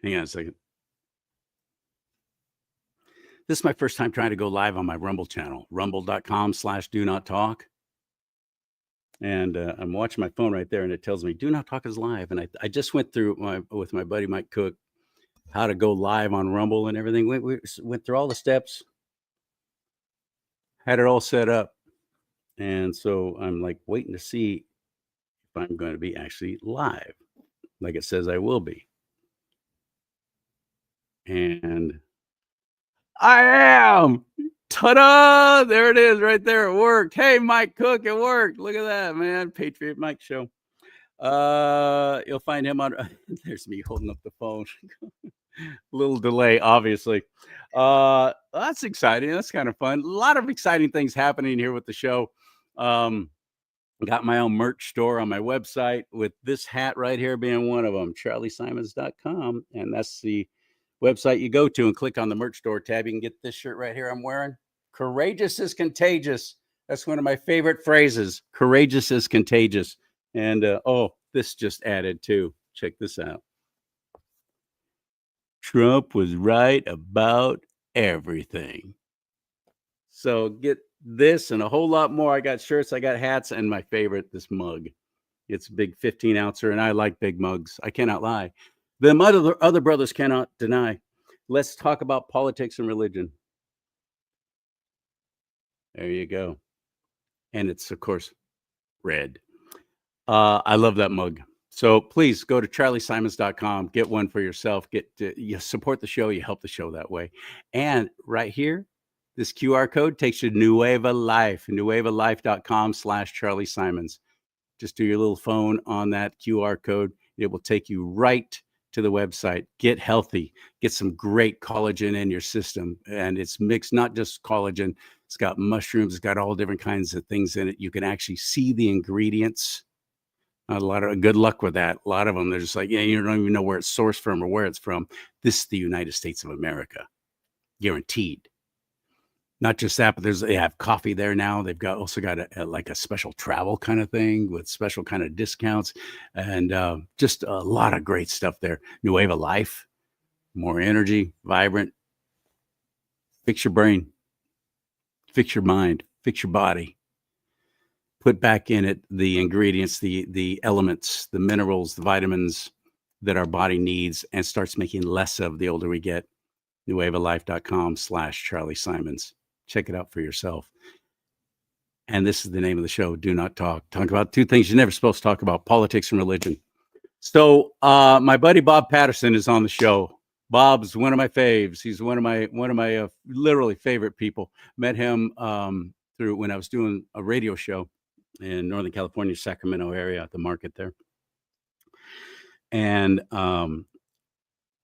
Hang on a second. This is my first time trying to go live on my Rumble channel, rumble.com/do not talk. And I'm watching my phone right there, and it tells me do not talk is live. And I just went through with my buddy Mike Cook how to go live on Rumble and everything. We went through all the steps, had it all set up. And so I'm like waiting to see if I'm going to be actually live, like it says I will be. And I am. Ta-da! There it is right there. It worked. Hey, Mike Cook, it worked. Look at that, man. Patriot Mike Show. You'll find him on there's me holding up the phone. Little delay, obviously. That's exciting. That's kind of fun. A lot of exciting things happening here with the show. Got my own merch store on my website with this hat right here being one of them, charliesimons.com. And that's the website you go to and click on the merch store tab. You can get this shirt right here I'm wearing. Courageous is contagious. That's one of my favorite phrases. Courageous is contagious. And this just added too. Check this out. Trump was right about everything. So get this and a whole lot more. I got shirts, I got hats, and my favorite, this mug. It's a big 15-ouncer, and I like big mugs. I cannot lie. The other brothers cannot deny. Let's talk about politics and religion. There you go. And it's, of course, red. I love that mug. So please go to charliesimons.com, get one for yourself, you support the show, you help the show that way. And right here, this QR code takes you to Nueva Life, nuevalife.com/charliesimons. Just do your little phone on that QR code. It will take you right to the website. Get healthy, get some great collagen in your system. And it's mixed, not just collagen. It's got mushrooms, it's got all different kinds of things in it. You can actually see the ingredients. A lot of good luck with that. A lot of them, they're just like, yeah, you don't even know where it's sourced from or where it's from. This is the United States of America, guaranteed. Not just that, but they have coffee there now. They've also got a special travel kind of thing with special kind of discounts, and just a lot of great stuff there. Nueva Life, more energy, vibrant. Fix your brain, fix your mind, fix your body. Put back in it the ingredients, the elements, the minerals, the vitamins that our body needs, and starts making less of the older we get. nuevalife.com/charliesimons. Check it out for yourself. And this is the name of the show, Do Not Talk. Talk about two things you're never supposed to talk about, politics and religion. So my buddy Bob Patterson is on the show. Bob's one of my faves. He's one of my literally favorite people. Met him through when I was doing a radio show in Northern California, Sacramento area at the market there. And I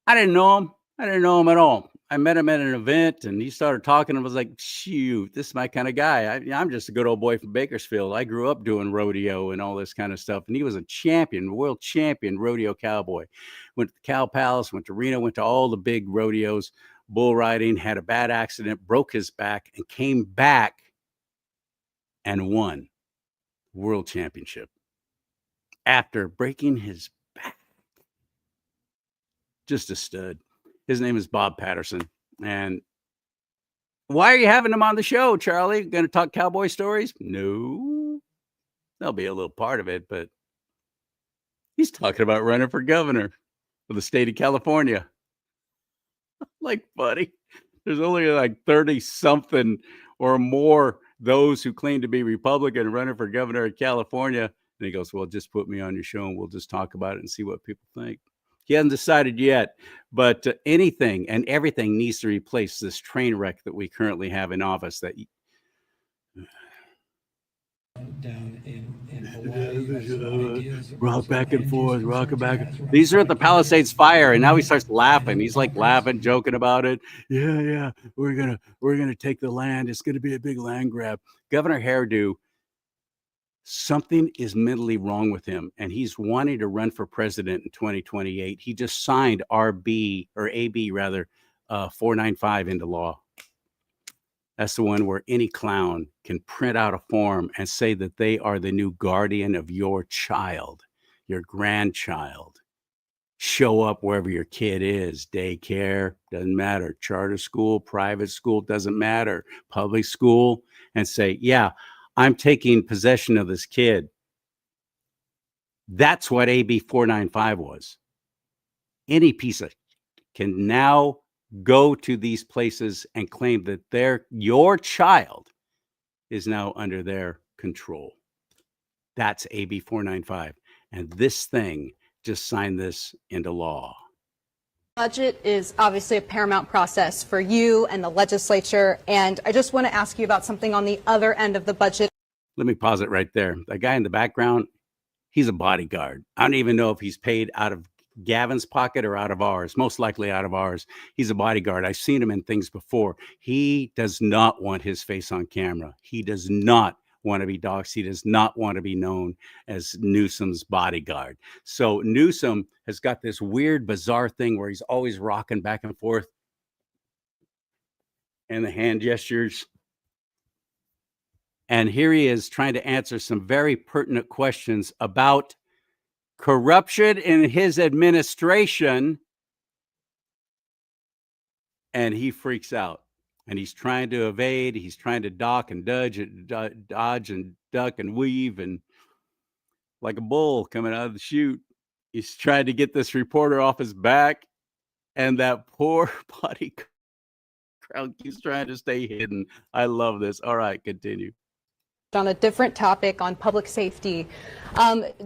didn't know him. I didn't know him at all. I met him at an event, and he started talking, and I was like, shoot, this is my kind of guy. I'm just a good old boy from Bakersfield. I grew up doing rodeo and all this kind of stuff, and he was a world champion rodeo cowboy. Went to the Cow Palace, went to Reno, went to all the big rodeos, bull riding, had a bad accident, broke his back, and came back and won world championship after breaking his back. Just a stud. His name is Bob Patterson. And why are you having him on the show, Charlie? Going to talk cowboy stories? No. There'll be a little part of it, but he's talking about running for governor of the state of California. Like, buddy, there's only like 30-something or more those who claim to be Republican running for governor of California. And he goes, well, just put me on your show and we'll just talk about it and see what people think. He hasn't decided yet, but anything and everything needs to replace this train wreck that we currently have in office. That down in Hawaii, rock back and forth, rock back. These are at the Palisades fire, and now he starts laughing. He's like laughing, joking about it. Yeah, we're gonna take the land. It's gonna be a big land grab. Governor Hairdo. Something is mentally wrong with him, and he's wanting to run for president in 2028. He just signed AB 495 into law. That's the one where any clown can print out a form and say that they are the new guardian of your child, your grandchild. Show up wherever your kid is. Daycare, doesn't matter. Charter school, private school, doesn't matter. Public school, and say, yeah, I'm taking possession of this kid. That's what AB 495 was. Any piece of can now go to these places and claim that your child is now under their control. That's AB 495. And this thing just signed this into law. Budget is obviously a paramount process for you and the legislature, and I just want to ask you about something on the other end of the budget. Let me pause it right there. That guy in the background, he's a bodyguard. I don't even know if he's paid out of Gavin's pocket or out of ours, most likely out of ours. He's a bodyguard. I've seen him in things before. He does not want his face on camera. He does not want to be doxxed. He does not want to be known as Newsom's bodyguard. So Newsom has got this weird, bizarre thing where he's always rocking back and forth and the hand gestures. And here he is trying to answer some very pertinent questions about corruption in his administration. And he freaks out. And he's trying to evade. He's trying to dodge and duck and weave, and like a bull coming out of the chute. He's trying to get this reporter off his back, and that poor body crowd keeps trying to stay hidden. I love this. All right, continue. On a different topic, on public safety,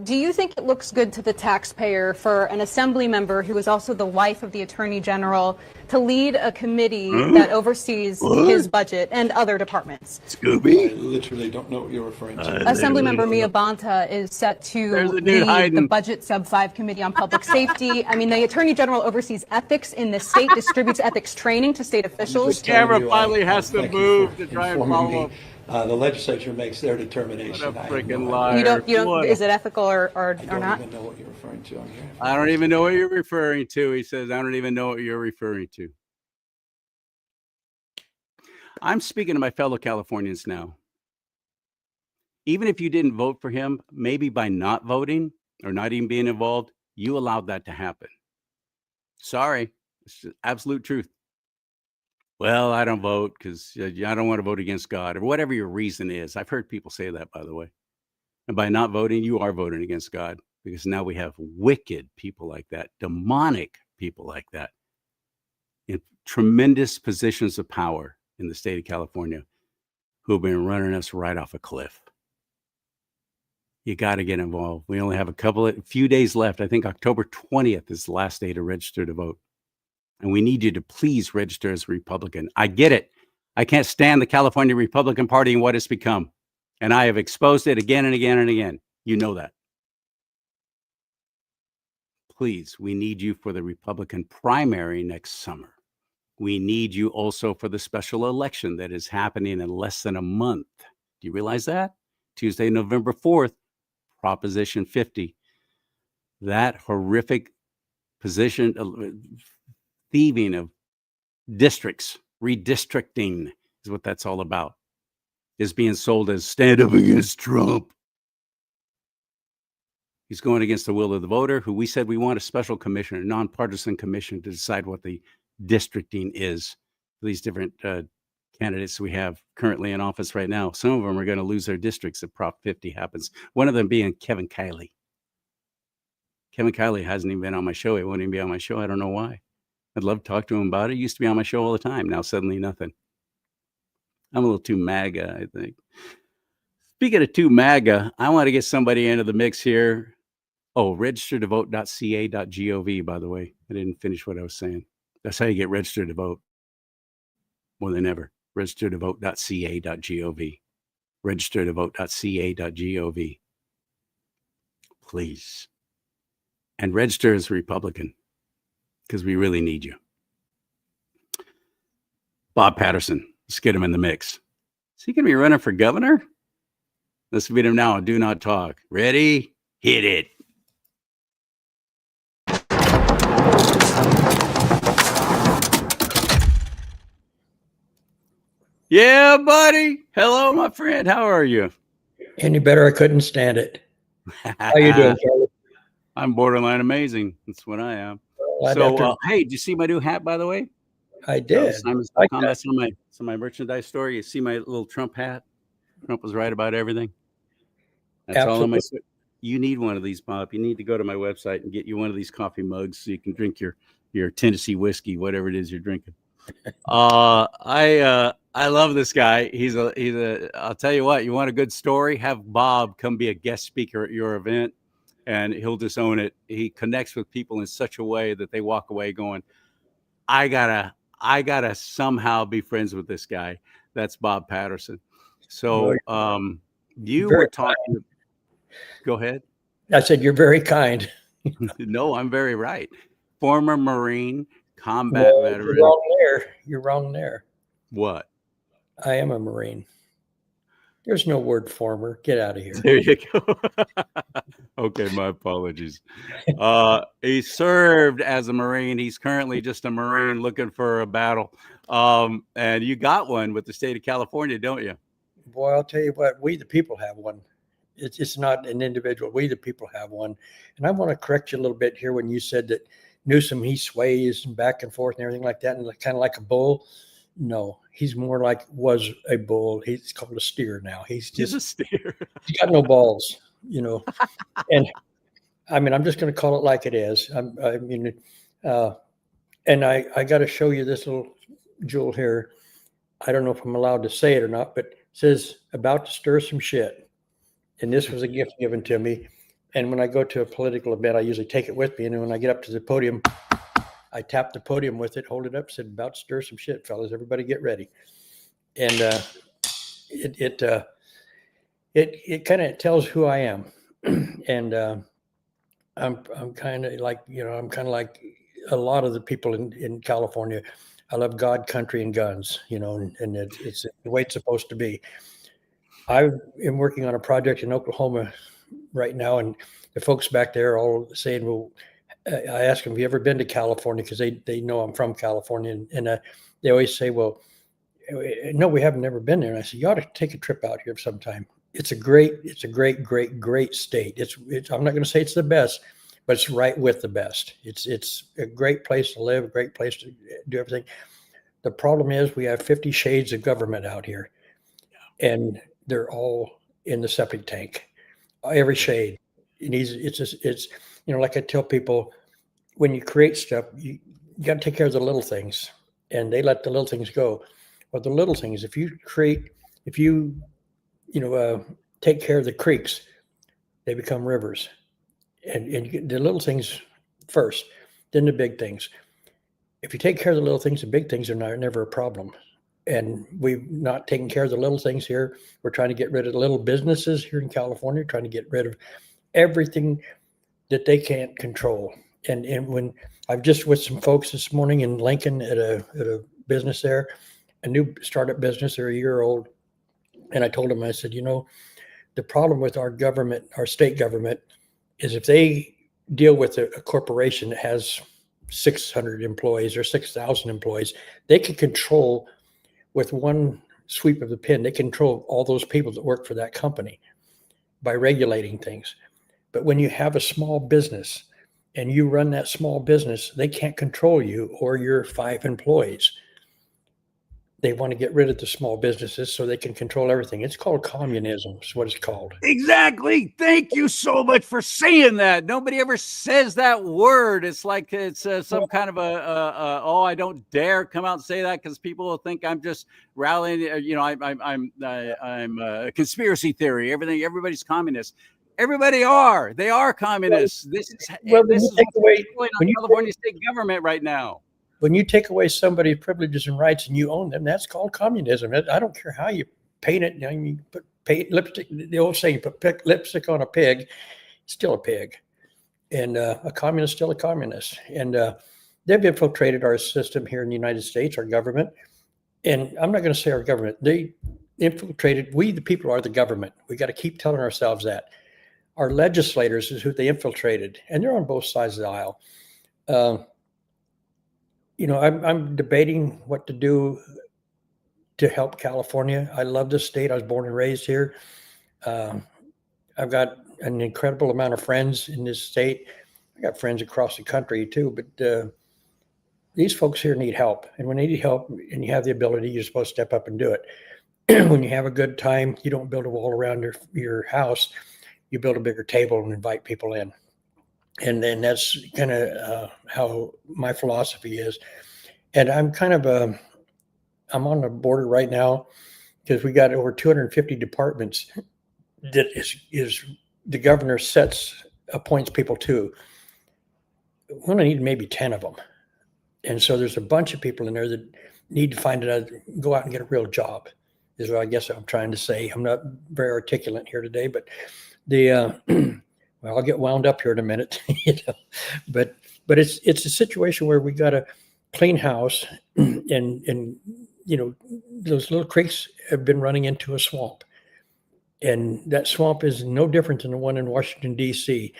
do you think it looks good to the taxpayer for an assembly member who is also the wife of the attorney general to lead a committee that oversees his budget and other departments? Scooby? I literally don't know what you're referring to. Assemblymember Mia Bonta is set to lead the Budget Sub 5 Committee on Public Safety. I mean, the Attorney General oversees ethics in the state, distributes ethics training to state officials. The camera finally has to move to try and follow up. The legislature makes their determination. What a freaking liar. You don't, is it ethical or not? I don't even know what you're referring to on here. I don't even know what you're referring to. He says, I don't even know what you're referring to. I'm speaking to my fellow Californians now. Even if you didn't vote for him, maybe by not voting or not even being involved, you allowed that to happen. Sorry, it's the absolute truth. Well, I don't vote because I don't want to vote against God, or whatever your reason is. I've heard people say that, by the way. And by not voting, you are voting against God, because now we have wicked people like that, demonic people like that, in tremendous positions of power in the state of California, who have been running us right off a cliff. You got to get involved. We only have a few days left. I think October 20th is the last day to register to vote. And we need you to please register as a Republican. I get it. I can't stand the California Republican Party and what it's become. And I have exposed it again and again and again. You know that. Please, we need you for the Republican primary next summer. We need you also for the special election that is happening in less than a month. Do you realize that? Tuesday, November 4th, Proposition 50. That horrific thieving of districts, redistricting is what that's all about, is being sold as stand up against Trump. He's going against the will of the voter, who we said we want a special commission, a nonpartisan commission to decide what the districting is for these different candidates we have currently in office right now. Some of them are going to lose their districts if Prop 50 happens. One of them being Kevin Kiley. Kevin Kiley hasn't even been on my show. He won't even be on my show. I don't know why. I'd love to talk to him about it. He used to be on my show all the time. Now suddenly nothing. I'm a little too MAGA, I think. Speaking of too MAGA, I want to get somebody into the mix here. Oh, registertovote.ca.gov, by the way. I didn't finish what I was saying. That's how you get registered to vote. More than ever. Registertovote.ca.gov. Registertovote.ca.gov. Please. And register as a Republican, because we really need you. Bob Patterson, let's get him in the mix. Is he going to be running for governor? Let's meet him now on Do Not Talk. Ready? Hit it. Yeah, buddy. Hello, my friend. How are you? Any better? I couldn't stand it. How you doing, Charlie? I'm borderline amazing. That's what I am. I'd have to, Hey, did you see my new hat, by the way? I did. Like that. That's on my merchandise store. You see my little Trump hat? Trump was right about everything. That's all on my. Absolutely. You need one of these, Bob. You need to go to my website and get you one of these coffee mugs so you can drink your Tennessee whiskey, whatever it is you're drinking. I love this guy. He's a. I'll tell you what. You want a good story? Have Bob come be a guest speaker at your event, and he'll just own it. He connects with people in such a way that they walk away going, I gotta somehow be friends with this guy. That's Bob Patterson. So you very were talking. Go ahead. I said, you're very kind. No, I'm very right. Former Marine, combat Well, veteran. you're wrong there. You're wrong there. What? I am a Marine. There's no word former. Get out of here. There you go. Okay, my apologies. He served as a Marine. He's currently just a Marine looking for a battle. And you got one with the state of California, don't you? Boy, I'll tell you what, we the people have one. It's not an individual. We the people have one. And I want to correct you a little bit here when you said that Newsom, he sways and back and forth and everything like that, and kind of like a bull. No, he's more like was a bull. He's called a steer now. He's He's a steer. He's got no balls, you know. And I mean, I'm just going to call it like it is. And I got to show you this little jewel here. I don't know if I'm allowed to say it or not, but it says about to stir some shit. And this was a gift given to me. And when I go to a political event, I usually take it with me. And when I get up to the podium, I tap the podium with it, hold it up, said, about to stir some shit, fellas. Everybody get ready. And it kind of tells who I am. And I'm kind of like, I'm kind of like a lot of the people in California. I love God, country, and guns, and it's the way it's supposed to be. I am working on a project in Oklahoma right now, and the folks back there are all saying, well, I ask them, have you ever been to California? Because they know I'm from California. And they always say, well, no, we haven't never been there. And I said, you ought to take a trip out here sometime. It's a great, great state. I'm not going to say it's the best, but it's right with the best. It's a great place to live, a great place to do everything. The problem is we have 50 shades of government out here, and they're all in the septic tank. Every shade. It's like I tell people, when you create stuff, you got to take care of the little things, and they let the little things go. Well, the little things, if you take care of the creeks, they become rivers, and you get the little things first, then the big things. If you take care of the little things, the big things are never a problem. And we've not taken care of the little things here. We're trying to get rid of the little businesses here in California, trying to get rid of everything that they can't control. And when I've just with some folks this morning in Lincoln at a business there, a new startup business, they're a year old. And I told them, I said, the problem with our government, our state government, is if they deal with a corporation that has 600 employees or 6,000 employees, they can control with one sweep of the pen, they control all those people that work for that company by regulating things. But when you have a small business and you run that small business, they can't control you or your 5 employees. They want to get rid of the small businesses so they can control everything. It's called communism. Is what it's called. Exactly. Thank you so much for saying that. Nobody ever says that word. It's like it's some kind of I don't dare come out and say that because people will think I'm just rallying. I'm a conspiracy theory. Everybody's communist. They are communists. This is California state government right now. When you take away somebody's privileges and rights and you own them, that's called communism. I don't care how you paint it. You put lipstick. The old saying, put lipstick on a pig, it's still a pig. And a communist is still a communist. And they've infiltrated our system here in the United States, our government. And I'm not going to say our government. They infiltrated. We, the people, are the government. We got to keep telling ourselves that. Our legislators is who they infiltrated. And they're on both sides of the aisle. I'm debating what to do to help California. I love this state. I was born and raised here. I've got an incredible amount of friends in this state. I got friends across the country too, but these folks here need help. And when they need help and you have the ability, you're supposed to step up and do it. When you have a good time, you don't build a wall around your house. You build a bigger table and invite people in. And then that's kind of how my philosophy is. And I'm kind of I'm on the border right now because we got over 250 departments that is the governor appoints people to. We only need maybe 10 of them. And so there's a bunch of people in there that need to go out and get a real job, is what I guess I'm trying to say. I'm not very articulate here today, but well, I'll get wound up here in a minute, but it's a situation where we got a clean house and those little creeks have been running into a swamp, and that swamp is no different than the one in Washington, D.C.,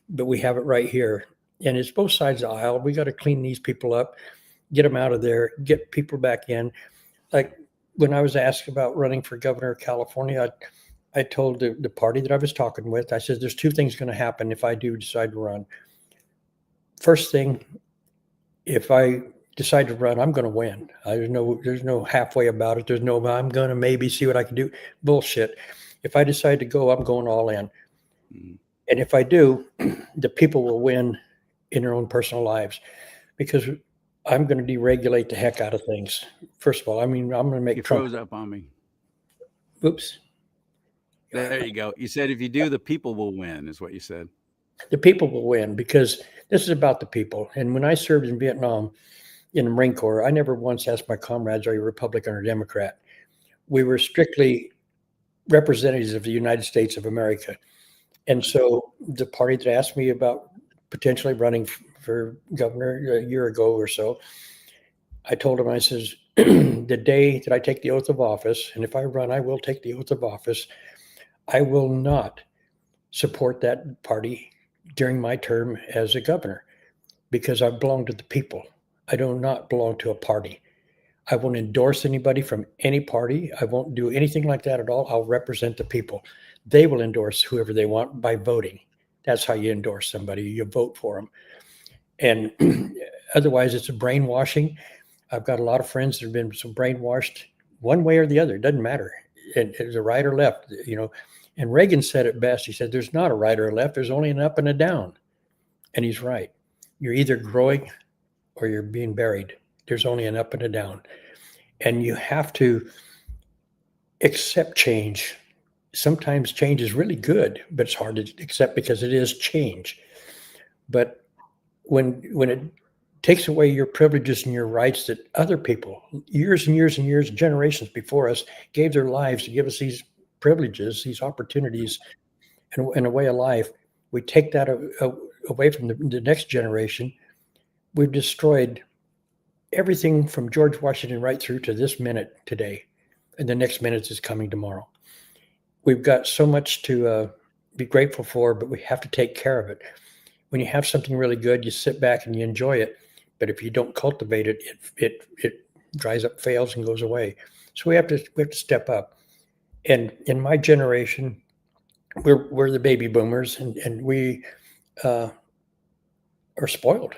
but we have it right here. And it's both sides of the aisle. We got to clean these people up, get them out of there, get people back in. Like when I was asked about running for governor of California, I told the party that I was talking with, I said, there's two things going to happen if I do decide to run. First thing, if I decide to run, I'm going to win. There's no halfway about it. There's no, I'm going to maybe see what I can do. Bullshit. If I decide to go, I'm going all in. Mm-hmm. And if I do, the people will win in their own personal lives, because I'm going to deregulate the heck out of things. First of all, I'm going to make you froze up on me. Oops. There you go. You said if you do, the people will win, is what you said. The people will win, because this is about the people. And when I served in Vietnam in the Marine Corps, I never once asked my comrades, are you Republican or Democrat? We were strictly representatives of the United States of America. And so the party that asked me about potentially running for governor a year ago or so, I told him, I says, the day that I take the oath of office, and if I run, I will take the oath of office, I will not support that party during my term as a governor, because I belong to the people. I do not belong to a party. I won't endorse anybody from any party. I won't do anything like that at all. I'll represent the people. They will endorse whoever they want by voting. That's how you endorse somebody. You vote for them. And otherwise, it's a brainwashing. I've got a lot of friends that have been so brainwashed one way or the other. It doesn't matter. And it's a right or left, And Reagan said it best. He said, there's not a right or a left. There's only an up and a down. And he's right. You're either growing or you're being buried. There's only an up and a down. And you have to accept change. Sometimes change is really good, but it's hard to accept because it is change. But when it takes away your privileges and your rights that other people, years and years and years, generations before us, gave their lives to give us these privileges, these opportunities, and a way of life, we take that away from the next generation. We've destroyed everything from George Washington right through to this minute today, and the next minute is coming tomorrow. We've got so much to be grateful for, but we have to take care of it. When you have something really good, you sit back and you enjoy it. But if you don't cultivate it, it dries up, fails, and goes away. So we have to step up. And in my generation, we're the baby boomers, and we are spoiled.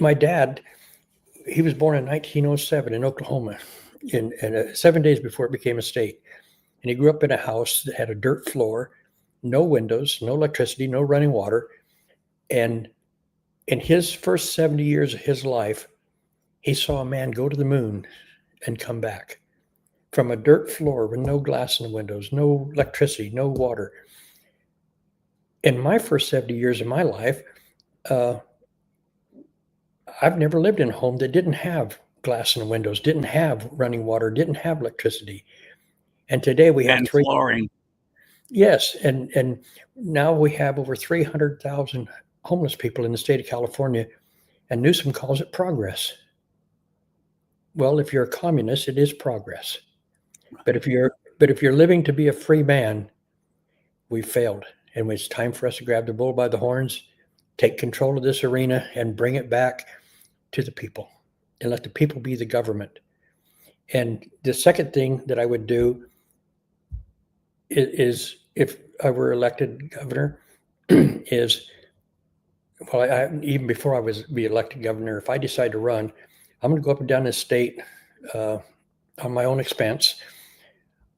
My dad, he was born in 1907 in Oklahoma, and 7 days before it became a state. And he grew up in a house that had a dirt floor, no windows, no electricity, no running water. And in his first 70 years of his life, he saw a man go to the moon and come back from a dirt floor with no glass in the windows, no electricity, no water. In my first 70 years of my life, I've never lived in a home that didn't have glass in the windows, didn't have running water, didn't have electricity. And today we have flooring. Yes, and now we have over 300,000 homeless people in the state of California, and Newsom calls it progress. Well, if you're a communist, it is progress. But if you're living to be a free man, we've failed. And it's time for us to grab the bull by the horns, take control of this arena, and bring it back to the people, and let the people be the government. And the second thing that I would do is if I were elected governor, is, well, even before I was be elected governor, if I decide to run, I'm going to go up and down this state on my own expense.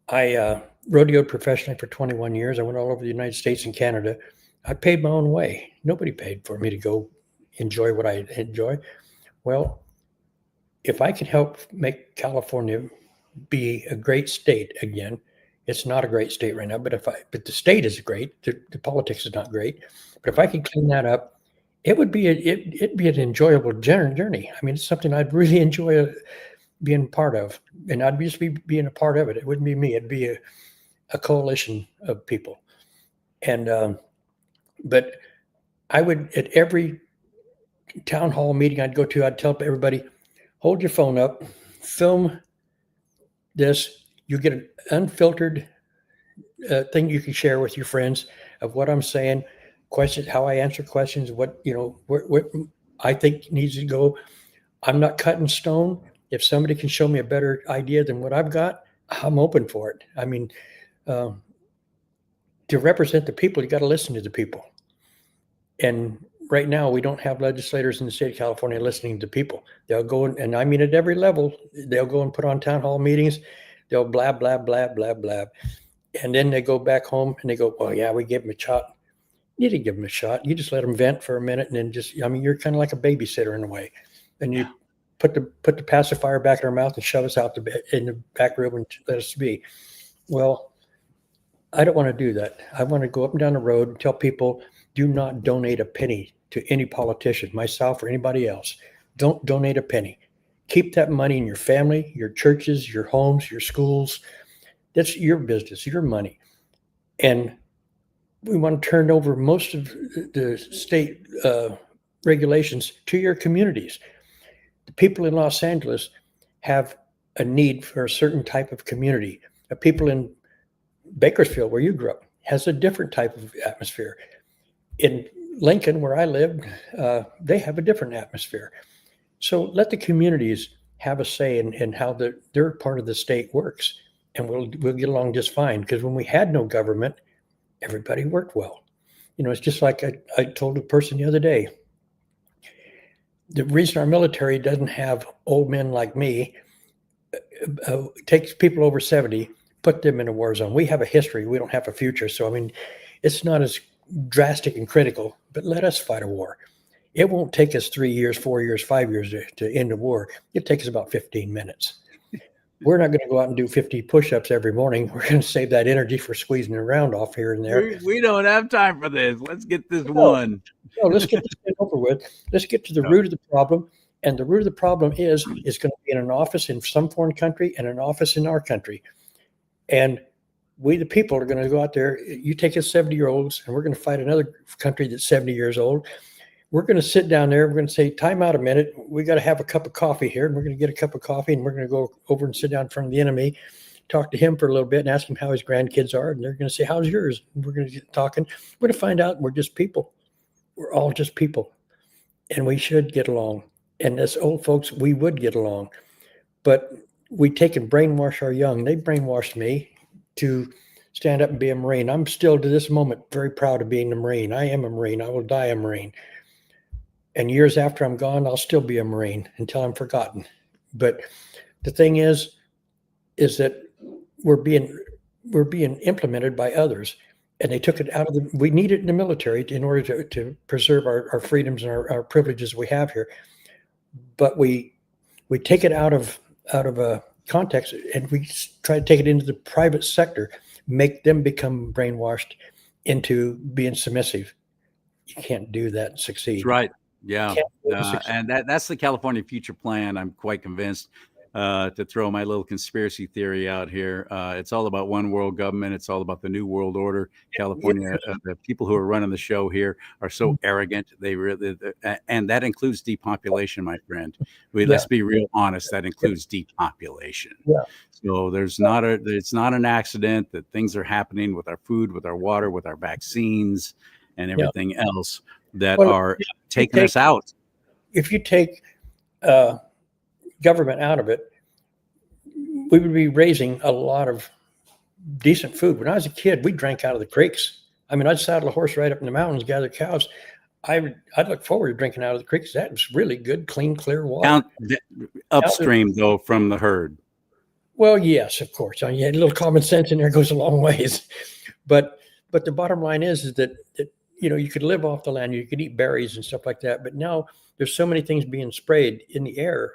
I rodeoed professionally for 21 years. I went all over the United States and Canada. I paid my own way. Nobody paid for me to go enjoy what I enjoy. Well, if I can help make California be a great state again, it's not a great state right now, but the state is great. The politics is not great, but if I could clean that up, it would be it'd be an enjoyable journey. I mean, it's something I'd really enjoy being part of, and I'd just be being a part of it. It wouldn't be me; it'd be a coalition of people. And but I would, at every town hall meeting I'd go to, I'd tell everybody, hold your phone up, film this. You get an unfiltered thing you can share with your friends of what I'm saying, questions, how I answer questions, what I think needs to go. I'm not cutting stone. If somebody can show me a better idea than what I've got, I'm open for it. I mean, to represent the people, you got to listen to the people. And right now, we don't have legislators in the state of California listening to people. They'll go and I mean at every level, they'll go and put on town hall meetings. They'll blab, blab, blab, blab, blab. And then they go back home and they go, well, yeah, we gave them a shot. You didn't give them a shot. You just let them vent for a minute and then you're kind of like a babysitter in a way. And you put the pacifier back in their mouth and shove us out in the back room and let us be. Well, I don't want to do that. I want to go up and down the road and tell people, do not donate a penny to any politician, myself or anybody else. Don't donate a penny. Keep that money in your family, your churches, your homes, your schools. That's your business, your money. And we want to turn over most of the state regulations to your communities. The people in Los Angeles have a need for a certain type of community. The people in Bakersfield, where you grew up, has a different type of atmosphere. In Lincoln, where I lived, they have a different atmosphere. So let the communities have a say in how their part of the state works, and we'll get along just fine. Because when we had no government, everybody worked well. It's just like I told a person the other day. The reason our military doesn't have old men like me, takes people over 70, put them in a war zone. We have a history. We don't have a future. So, I mean, it's not as drastic and critical, but let us fight a war. It won't take us 3 years, 4 years, 5 years to end a war. It takes about 15 minutes. We're not going to go out and do 50 push-ups every morning. We're going to save that energy for squeezing around off here and there. We don't have time for this. Let's get this one. No, let's get this thing over with. Let's get to the root of the problem. And the root of the problem is going to be in an office in some foreign country and an office in our country. And we, the people, are going to go out there. You take us 70-year-olds, and we're going to fight another country that's 70 years old. We're going to sit down there. We're going to say, time out a minute. We got to have a cup of coffee here. And we're going to get a cup of coffee, and we're going to go over and sit down in front of the enemy, talk to him for a little bit and ask him how his grandkids are. And they're going to say, how's yours? And we're going to get talking. We're going to find out we're just people. We're all just people. And we should get along. And as old folks, we would get along. But we take and brainwash our young. They brainwashed me to stand up and be a Marine. I'm still, to this moment, very proud of being a Marine. I am a Marine. I will die a Marine. And years after I'm gone, I'll still be a Marine until I'm forgotten. But the thing is that we're being implemented by others, and they took it out of we need it in the military in order to preserve our freedoms and our privileges we have here. But we take it out of a context, and we try to take it into the private sector, make them become brainwashed into being submissive. You can't do that and succeed. That's right. Yeah. And that's the California future plan. I'm quite convinced, to throw my little conspiracy theory out here. It's all about one world government. It's all about the new world order. California, the people who are running the show here are so arrogant. They really, and that includes depopulation, my friend. Let's be real honest. That includes depopulation. Yeah. So it's not an accident that things are happening with our food, with our water, with our vaccines, and everything else that are taking us out. If you take government out of it, we would be raising a lot of decent food. When I was a kid, we drank out of the creeks. I mean, I'd saddle a horse right up in the mountains, gather cows. I'd look forward to drinking out of the creeks. That was really good, clean, clear water. Down, Now upstream though from the herd. well, yes, of course. I mean, a little common sense in there goes a long ways. But the bottom line is that you could live off the land, you could eat berries and stuff like that. But now there's so many things being sprayed in the air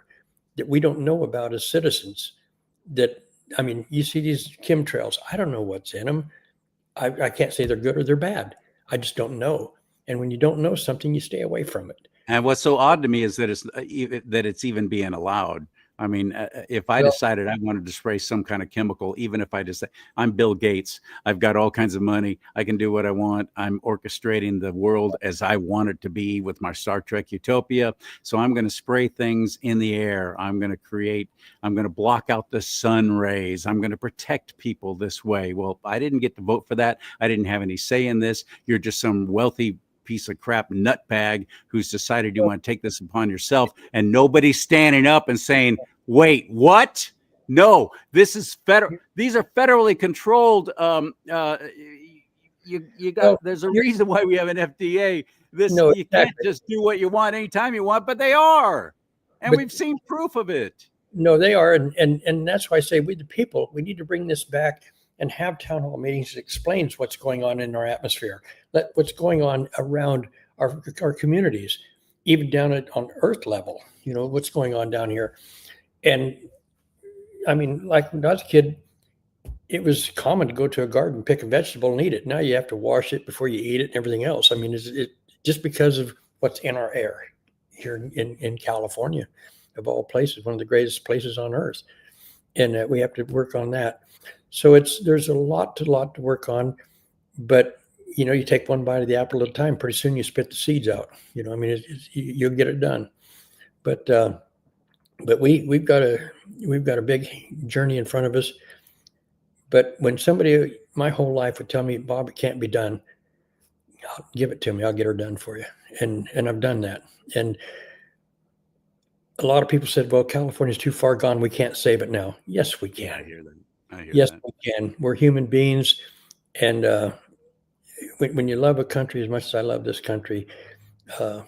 that we don't know about as citizens. That I mean, you see these chemtrails. I don't know what's in them. I can't say they're good or they're bad. I just don't know. And when you don't know something, you stay away from it. And what's so odd to me is that it's even being allowed. I mean, if I Well, decided I wanted to spray some kind of chemical, even if I just, I'm Bill Gates, I've got all kinds of money, I can do what I want. I'm orchestrating the world as I want it to be with my Star Trek utopia. So I'm going to spray things in the air. I'm going to block out the sun rays. I'm going to protect people this way. Well, I didn't get to vote for that. I didn't have any say in this. You're just some wealthy piece of crap nutbag who's decided you want to take this upon yourself, and nobody's standing up and saying, wait, what? No, this is federal. These are federally controlled. There's a reason why we have an FDA. No, You can't just do what you want anytime you want, but they are, and we've seen proof of it. No, they are, and that's why I say we the people, we need to bring this back and have town hall meetings that explains what's going on in our atmosphere, what's going on around our communities, even down on earth level, what's going on down here. And I mean, like when I was a kid, it was common to go to a garden, pick a vegetable and eat it. Now you have to wash it before you eat it and everything else. I mean, it just because of what's in our air here in California, of all places, one of the greatest places on earth. And we have to work on that. So there's a lot to work on, but you take one bite of the apple at a time. Pretty soon you spit the seeds out. I mean, you'll get it done. But we've got a big journey in front of us. But when somebody my whole life would tell me, Bob, it can't be done, I'll give it to me. I'll get her done for you. And I've done that. And a lot of people said, well, California's too far gone. We can't save it now. Yes, we can. I hear that. Yes, we can. We're human beings. And when you love a country as much as I love this country, I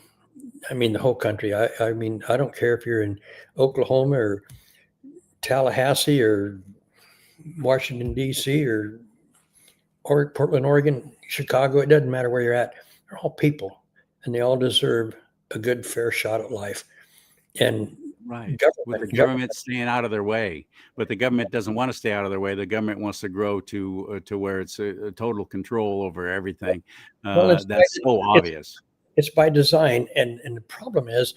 mean, the whole country. I mean, I don't care if you're in Oklahoma or Tallahassee or Washington, D.C. or Portland, Oregon, Chicago. It doesn't matter where you're at. They're all people, and they all deserve a good, fair shot at life. And right, with the government staying out of their way, but the government doesn't want to stay out of their way. The government wants to grow to where it's a total control over everything. That's so obvious. It's by design, and the problem is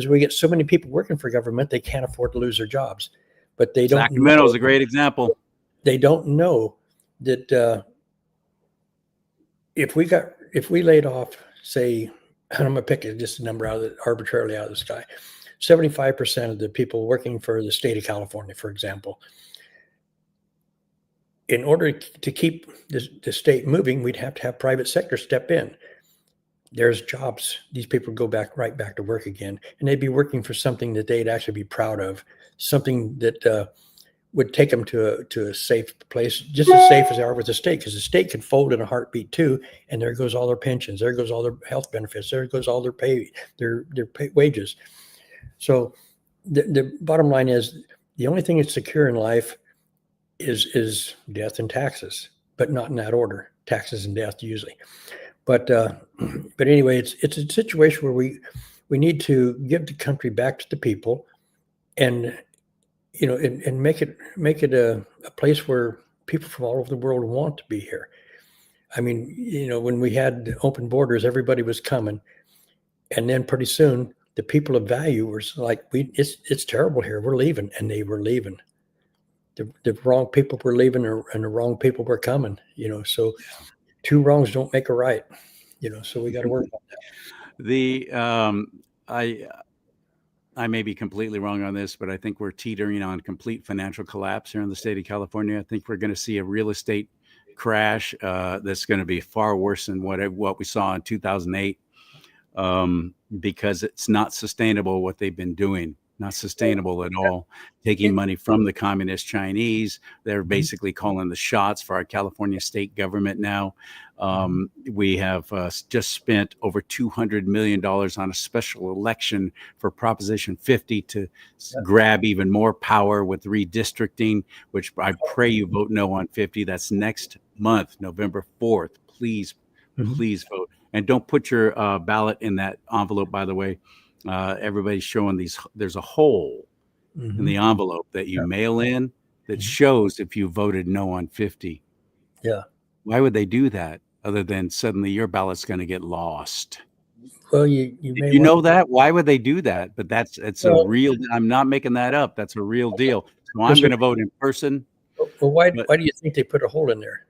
we get so many people working for government they can't afford to lose their jobs, but they don't. Sacramento is a great example. They don't know that if we laid off, say, and I'm gonna pick just a number arbitrarily out of the sky. 75% of the people working for the state of California, for example, in order to keep the state moving, we'd have to have private sector step in. There's jobs. These people go right back to work again, and they'd be working for something that they'd actually be proud of, something that would take them to a safe place, just as safe as they are with the state, because the state can fold in a heartbeat too, and there goes all their pensions, there goes all their health benefits, there goes all their pay, their wages. So the bottom line is the only thing that's secure in life is death and taxes, but not in that order. Taxes and death usually. But anyway, it's a situation where we need to give the country back to the people, and and make it a place where people from all over the world want to be here. I mean, when we had open borders, everybody was coming, and then pretty soon the people of value were like, it's terrible here. We're leaving, and they were leaving. The wrong people were leaving, and the wrong people were coming. So two wrongs don't make a right. So we got to work on that. I may be completely wrong on this, but I think we're teetering on complete financial collapse here in the state of California. I think we're going to see a real estate crash that's going to be far worse than what we saw in 2008, because it's not sustainable what they've been doing. not sustainable at all. Taking money from the communist Chinese, they're basically calling the shots for our California state government now. We have just spent over $200 million on a special election for Proposition 50 to grab even more power with redistricting, which I pray you vote no on 50. That's next month, November 4th. Please, please vote. And don't put your ballot in that envelope, by the way. Everybody's showing there's a hole in the envelope that you mail in that shows if you voted no on 50. Yeah. Why would they do that other than suddenly your ballot's going to get lost? Well, you may know that? Why would they do that? But it's a real, I'm not making that up. That's a real deal. So I'm going to vote in person. Well, why do you think they put a hole in there?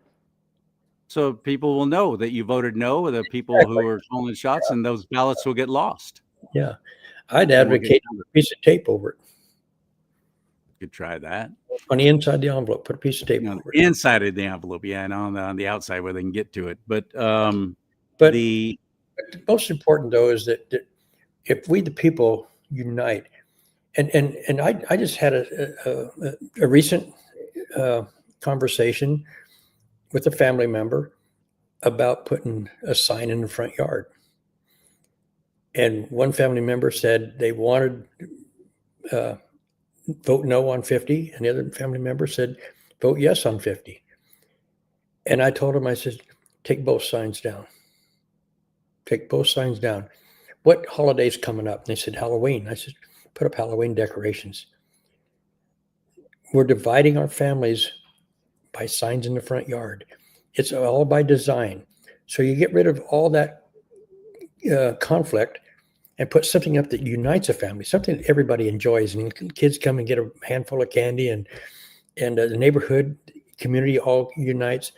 So people will know that you voted no, the people who are calling shots, and those ballots will get lost. Yeah. I'd advocate a piece of tape over it. You could try that. On the inside of the envelope, put a piece of tape over it. Inside of the envelope, yeah, and on the outside where they can get to it. But the most important, though, is that if we the people unite, and I just had a recent conversation with a family member about putting a sign in the front yard. And one family member said they wanted vote no on 50, and the other family member said vote yes on 50. And I told him, I said, take both signs down. Take both signs down. What holiday's coming up? And they said Halloween. I said, put up Halloween decorations. We're dividing our families by signs in the front yard. It's all by design. So you get rid of all that conflict and put something up that unites a family, something that everybody enjoys. And kids come and get a handful of candy, and the neighborhood community all unites.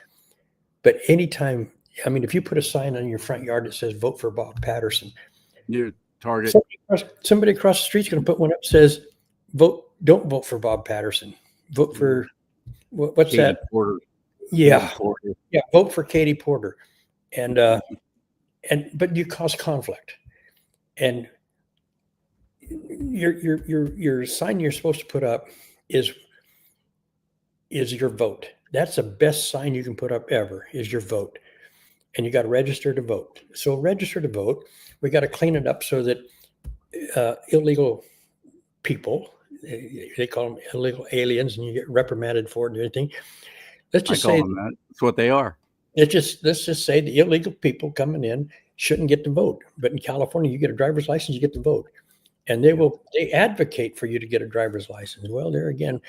But anytime, I mean, if you put a sign on your front yard that says vote for Bob Patterson, your target. Somebody across the street's going to put one up that says don't vote for Bob Patterson. Vote for what's Katie that? Porter. Yeah. Yeah. Vote for Katie Porter. But you cause conflict. And your sign you're supposed to put up is your vote. That's the best sign you can put up ever, is your vote. And you got to register to vote. So register to vote. We got to clean it up so that illegal people, they call them illegal aliens, and you get reprimanded for it and everything. Let's just say that. That's what they are. Let's just say the illegal people coming in shouldn't get to vote. But in California, you get a driver's license, you get to vote. And they advocate for you to get a driver's license. Well, there again,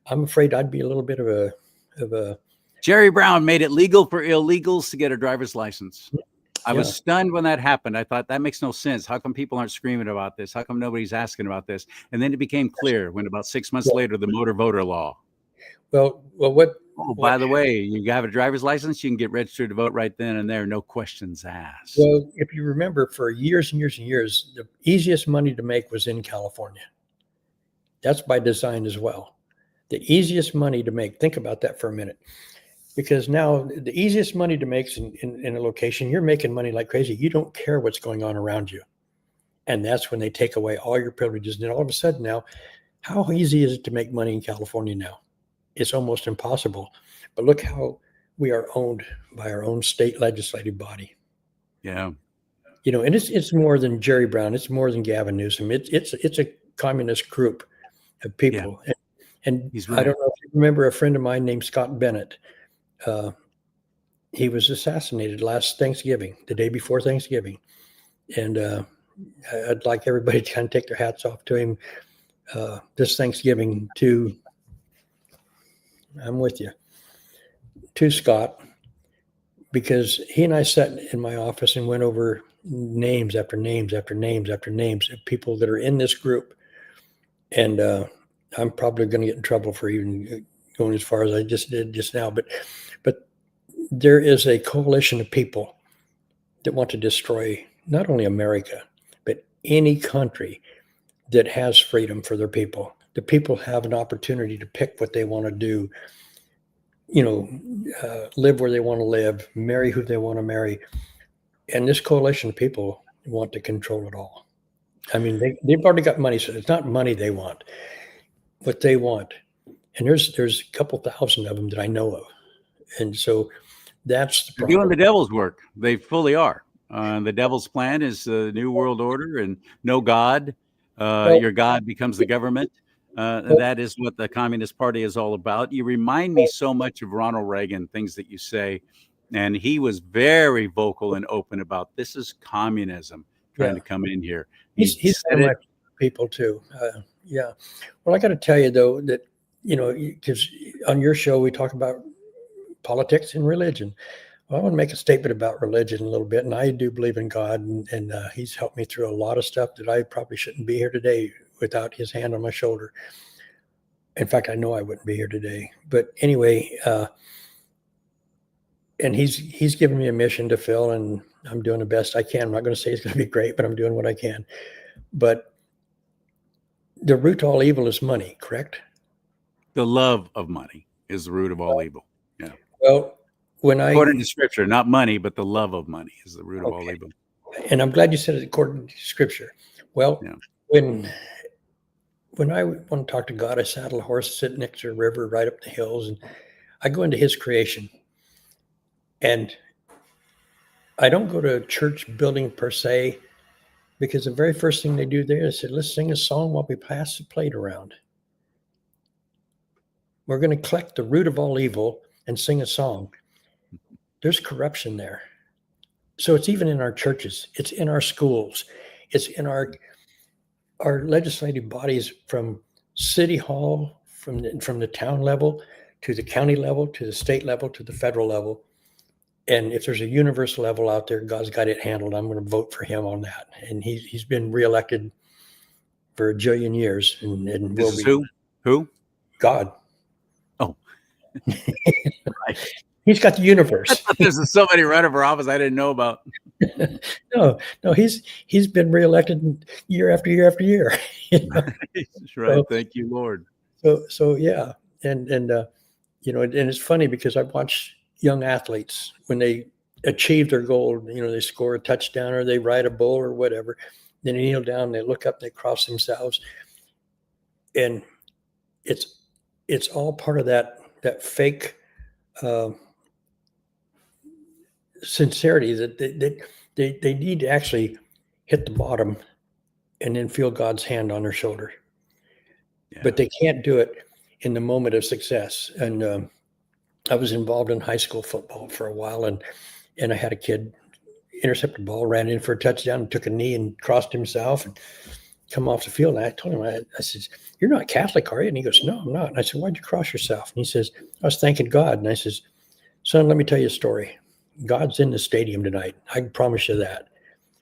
I'm afraid I'd be a little bit of a Jerry Brown made it legal for illegals to get a driver's license. I was stunned when that happened. I thought that makes no sense. How come people aren't screaming about this? How come nobody's asking about this? And then it became clear when about 6 months later, the motor voter law. Well, what? Oh, by the way, you have a driver's license, you can get registered to vote right then and there, no questions asked. Well, if you remember, for years and years and years, the easiest money to make was in California. That's by design as well. The easiest money to make. Think about that for a minute. Because now the easiest money to make is in a location, you're making money like crazy. You don't care what's going on around you. And that's when they take away all your privileges. And then all of a sudden now, how easy is it to make money in California now? It's almost impossible. But look how we are owned by our own state legislative body. Yeah. You know, and it's more than Jerry Brown. It's more than Gavin Newsom. It's a communist group of people. Yeah. And right. I don't know if you remember a friend of mine named Scott Bennett. He was assassinated last Thanksgiving, the day before Thanksgiving. And I'd like everybody to kind of take their hats off to him this Thanksgiving I'm with you, to Scott, because he and I sat in my office and went over names after names after names after names of people that are in this group. And I'm probably going to get in trouble for even going as far as I just did just now. But there is a coalition of people that want to destroy not only America, but any country that has freedom for their people. The people have an opportunity to pick what they want to do, live where they want to live, marry who they want to marry. And this coalition of people want to control it all. I mean, they've already got money, so it's not money they want. What they want, and there's a couple thousand of them that I know of, and so that's the They're doing problem. the devil's work. They fully are. The devil's plan is the new world order and no God. Well, Your God becomes the government. That is what the Communist Party is all about. You remind me so much of Ronald Reagan, things that you say. And he was very vocal and open about this is communism trying yeah, to come in here. he's He one said of my it. people too. Yeah. Well, I got to tell you though that because on your show we talk about politics and religion. Well, I want to make a statement about religion a little bit, and I do believe in God, and He's helped me through a lot of stuff that I probably shouldn't be here today without His hand on my shoulder. In fact, I know I wouldn't be here today. But anyway, and He's given me a mission to fill, and I'm doing the best I can. I'm not going to say it's going to be great, but I'm doing what I can. But the root to all evil is money, correct? The love of money is the root of all evil. Yeah. Well, when According to scripture, not money, but the love of money is the root of all evil. and I'm glad you said it according to scripture. Well, Yeah. when I want to talk to God, I saddle a horse, sit next to a river, right up the hills, and I go into His creation. And I don't go to a church building per se, because the very first thing they do there is say, let's sing a song while we pass the plate around. We're going to collect the root of all evil and sing a song. There's corruption there. So it's even in our churches, it's in our schools, it's in our legislative bodies, from city hall, from the town level to the county level to the state level to the federal level. And if there's a universal level out there, God's got it handled. I'm going to vote for Him on that. And he's been reelected for a jillion years, and This is who? God. Oh, right. He's got the universe. There's somebody running for office I didn't know about. No, he's been reelected year after year after year. Right. So, Thank you, Lord. so yeah, and and it's funny because I watch young athletes when they achieve their goal. They score a touchdown or they ride a bull or whatever. Then they kneel down, they look up, they cross themselves, and it's all part of that fake sincerity that they need to actually hit the bottom and then feel God's hand on their shoulder. Yeah. But they can't do it in the moment of success. And I was involved in high school football for a while, and I had a kid intercept the ball, ran in for a touchdown, and took a knee and crossed himself and come off the field. And I told him, I said, "You're not Catholic, are you?" And he goes, "No, I'm not." And I said, "Why'd you cross yourself?" And he says, "I was thanking God." And I says, "Son, let me tell you a story. God's in the stadium tonight. I can promise you that.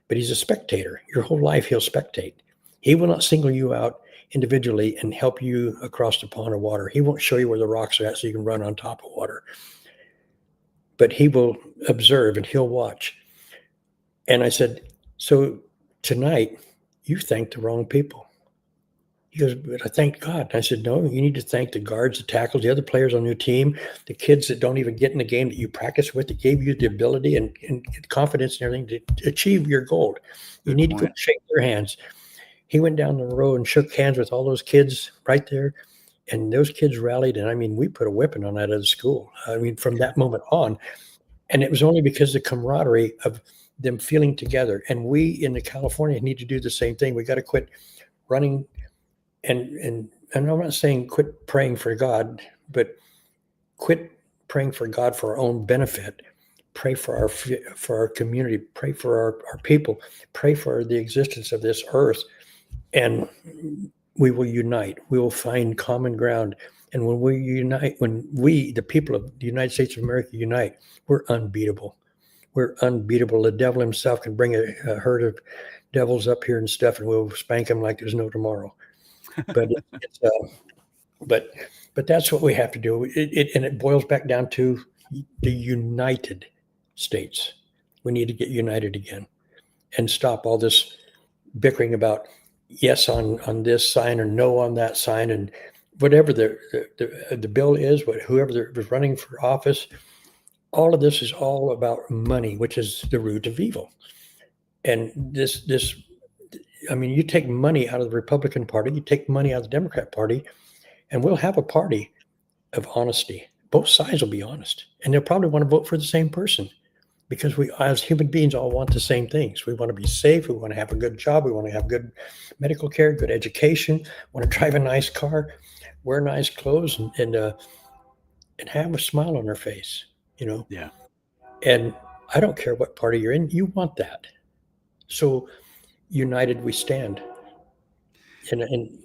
But He's a spectator. Your whole life He'll spectate. He will not single you out individually and help you across the pond of water. He won't show you where the rocks are at so you can run on top of water. But He will observe and He'll watch." And I said, "So tonight you thanked the wrong people." He goes, "But I thanked God." And I said, "No, you need to thank the guards, the tackles, the other players on your team, the kids that don't even get in the game that you practice with, that gave you the ability and confidence and everything to achieve your goal. You need to go shake their hands." He went down the road and shook hands with all those kids right there. And those kids rallied. And I mean, we put a whipping on that at the school. I mean, from that moment on. And it was only because of the camaraderie of them feeling together. And we in the California need to do the same thing. We got to quit running. And I'm not saying quit praying for God, but quit praying for God for our own benefit. Pray for our community. Pray for our people. Pray for the existence of this earth. And we will unite. We will find common ground. And when we unite, when we, the people of the United States of America, unite, we're unbeatable. We're unbeatable. The devil himself can bring a herd of devils up here and stuff, and we'll spank them like there's no tomorrow. But but that's what we have to do. And it boils back down to the United States. We need to get united again and stop all this bickering about yes on this sign or no on that sign, and whatever the bill is, whoever was running for office. All of this is all about money, which is the root of evil. And this I mean, you take money out of the Republican Party, you take money out of the Democrat Party, and we'll have a party of honesty. Both sides will be honest, and they'll probably want to vote for the same person because we, as human beings, all want the same things. We want to be safe. We want to have a good job. We want to have good medical care, good education. Want to drive a nice car, wear nice clothes, and have a smile on our face. Yeah. And I don't care what party you're in. You want that. So united we stand. And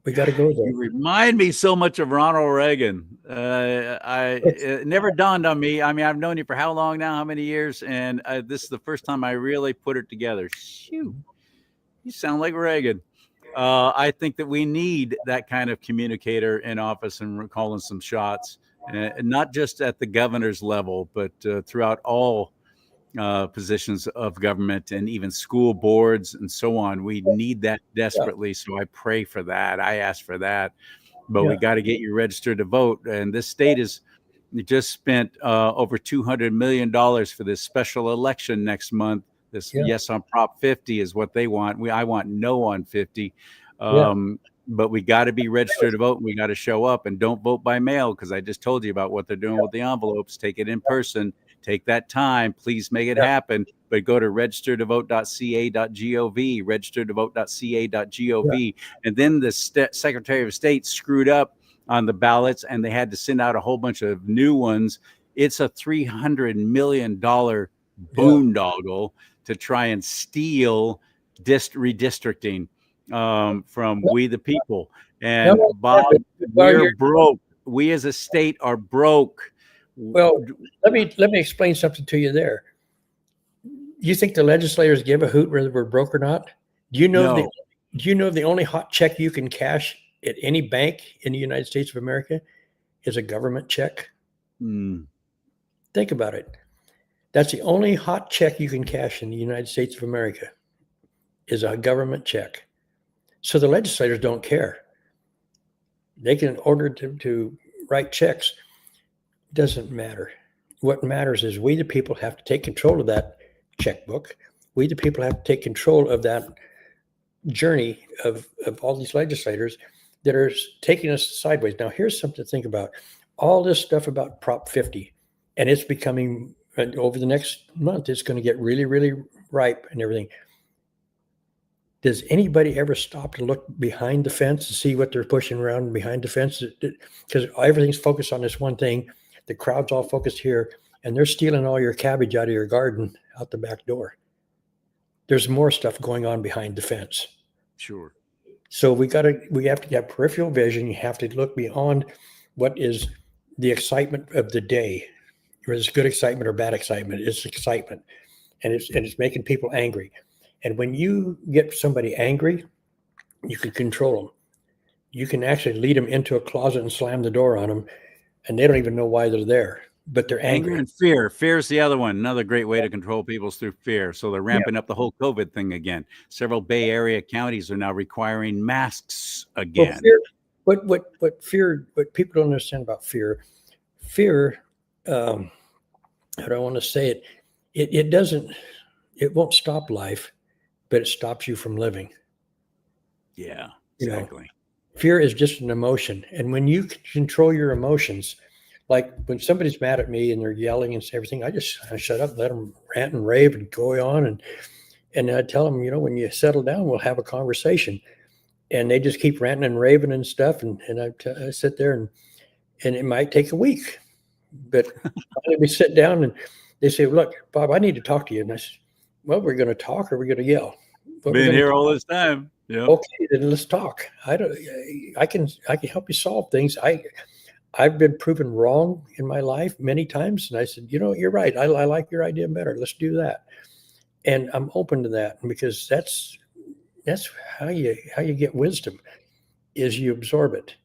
we got to go there. You remind me so much of Ronald Reagan. It never dawned on me. I mean, I've known you for how long now? How many years? And this is the first time I really put it together. Shoot, you sound like Reagan. I think that we need that kind of communicator in office and calling some shots, and not just at the governor's level, but throughout all positions of government and even school boards and so on. We need that desperately. So I pray for that. I ask for that, but we got to get you registered to vote. And this state is just spent over $200 million for this special election next month. This yes on Prop 50 is what they want. I want no on 50. But we got to be registered to vote, and we got to show up, and don't vote by mail, because I just told you about what they're doing with the envelopes. Take it in person. Take that time. Please make it happen. But go to registertovote.ca.gov, registertovote.ca.gov. And then the Secretary of State screwed up on the ballots, and they had to send out a whole bunch of new ones. It's a $300 million boondoggle to try and steal redistricting from we the people. And Bob, we're broke. We as a state are broke. Well, let me explain something to you there. You think the legislators give a hoot whether we're broke or not? Do you know the only hot check you can cash at any bank in the United States of America is a government check? Think about it. That's the only hot check you can cash in the United States of America is a government check. So the legislators don't care. They can order to write checks. Doesn't matter. What matters is we the people have to take control of that checkbook. We the people have to take control of that journey of all these legislators that are taking us sideways. Now, here's something to think about. All this stuff about Prop 50, and it's becoming, over the next month, it's going to get really, really ripe and everything. Does anybody ever stop to look behind the fence and see what they're pushing around behind the fence? Because everything's focused on this one thing. The crowd's all focused here, and they're stealing all your cabbage out of your garden out the back door. There's more stuff going on behind the fence. Sure. So we have to have peripheral vision. You have to look beyond what is the excitement of the day, whether it's good excitement or bad excitement. It's excitement, and it's making people angry. And when you get somebody angry, you can control them. You can actually lead them into a closet and slam the door on them, and they don't even know why they're there, but they're angry. Anger and fear. Fear is the other one. Another great way to control people is through fear. So they're ramping up the whole COVID thing again. Several Bay Area counties are now requiring masks again. Well, what people don't understand about fear, how do I want to say it? It won't stop life, but it stops you from living. Yeah, exactly. Fear is just an emotion. And when you control your emotions, like when somebody's mad at me and they're yelling and everything, I shut up, let them rant and rave and go on. And I tell them, when you settle down, we'll have a conversation. And they just keep ranting and raving and stuff. And I sit there and it might take a week. But finally we sit down and they say, look, Bob, I need to talk to you. And I said, well, we're going to talk or we're going to yell. Been here all this time. Yeah. Okay, then let's talk. I can help you solve things. I've been proven wrong in my life many times, and I said, you're right. I like your idea better. Let's do that. And I'm open to that because that's how you get wisdom. Is you absorb it.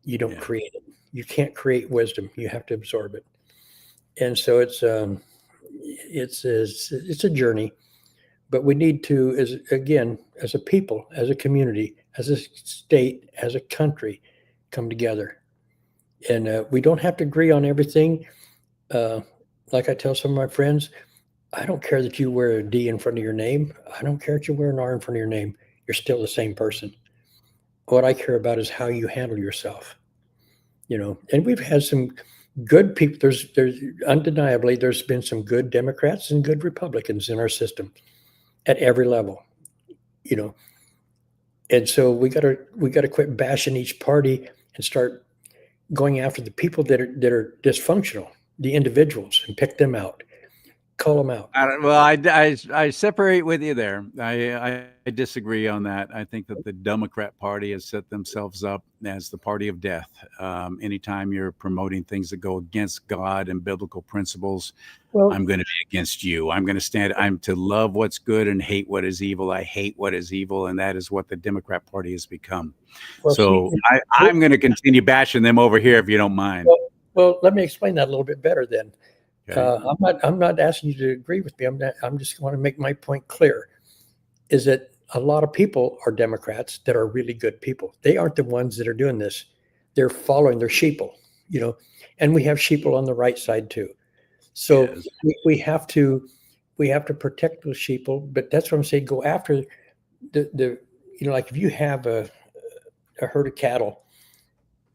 You don't create it. You can't create wisdom. You have to absorb it. And so it's a journey. But we need to, as a people, as a community, as a state, as a country, come together. And we don't have to agree on everything. Like I tell some of my friends, I don't care that you wear a D in front of your name. I don't care that you wear an R in front of your name. you're still the same person. What I care about is how you handle yourself. And we've had some good people. There's undeniably there's been some good Democrats and good Republicans in our system at every level. And so we gotta quit bashing each party and start going after the people that are dysfunctional, the individuals, and pick them out, call them out. I separate with you there. I disagree on that. I think that the Democrat Party has set themselves up as the party of death. Anytime you're promoting things that go against God and biblical principles, Well, I'm going to be against you. I'm going to stand. I'm to love what's good and hate what is evil. I hate what is evil, and that is what the Democrat Party has become. So I'm going to continue bashing them over here if you don't mind. Well, let me explain that a little bit better then. Okay. I'm not asking you to agree with me. I'm just want to make my point clear. Is that a lot of people are Democrats that are really good people. They aren't the ones that are doing this. They're following their sheeple, and we have sheeple on the right side too. So Yes. we have to protect those sheeple. But that's what I'm saying. Go after the like if you have a herd of cattle.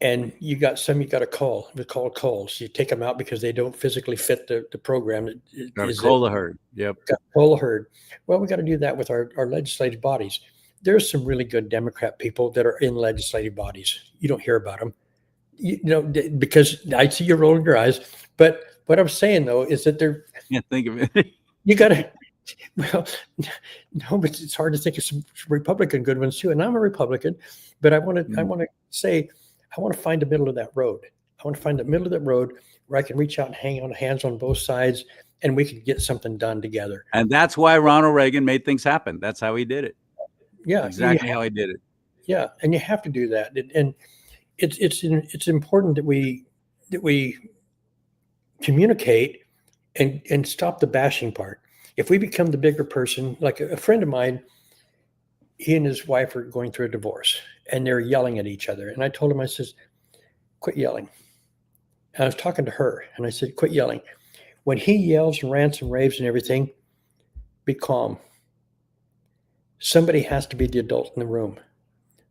And you got to call. They're called calls. You take them out because they don't physically fit the program. Got to cull the herd. Yep. Got to cull the herd. Well, we got to do that with our legislative bodies. There's some really good Democrat people that are in legislative bodies. You don't hear about them, because I see you rolling your eyes. But what I'm saying though is that they're. Can't think of it. You got to. Well, no, but it's hard to think of some Republican good ones too. And I'm a Republican, but I want to say. I want to find the middle of that road. I want to find the middle of that road where I can reach out and hang on hands on both sides, and we can get something done together. And that's why Ronald Reagan made things happen. That's how he did it. Yeah, exactly how he did it. Yeah, and you have to do that. And it's important that we communicate and stop the bashing part. If we become the bigger person, like a friend of mine, he and his wife are going through a divorce and they're yelling at each other. And I told him, I says, quit yelling. And I was talking to her and I said, quit yelling. When he yells and rants and raves and everything, be calm. Somebody has to be the adult in the room.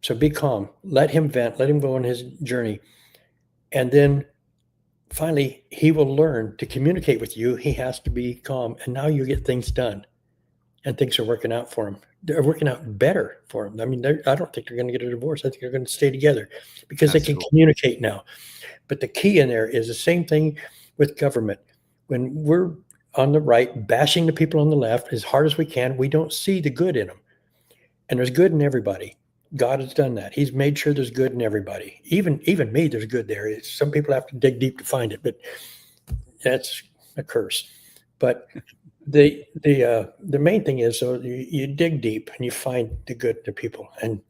So be calm. Let him vent. Let him go on his journey. And then finally, he will learn to communicate with you. He has to be calm. And now you get things done. And things are working out for him. They're working out better for him. I mean, I don't think they're going to get a divorce. I think they're going to stay together because they can communicate now. But the key in there is the same thing with government. When we're on the right, bashing the people on the left as hard as we can, we don't see the good in them. And there's good in everybody. God has done that. He's made sure there's good in everybody. Even me, there's good there. Some people have to dig deep to find it, but that's a curse. But the main thing is, so you dig deep and you find the good in the people. And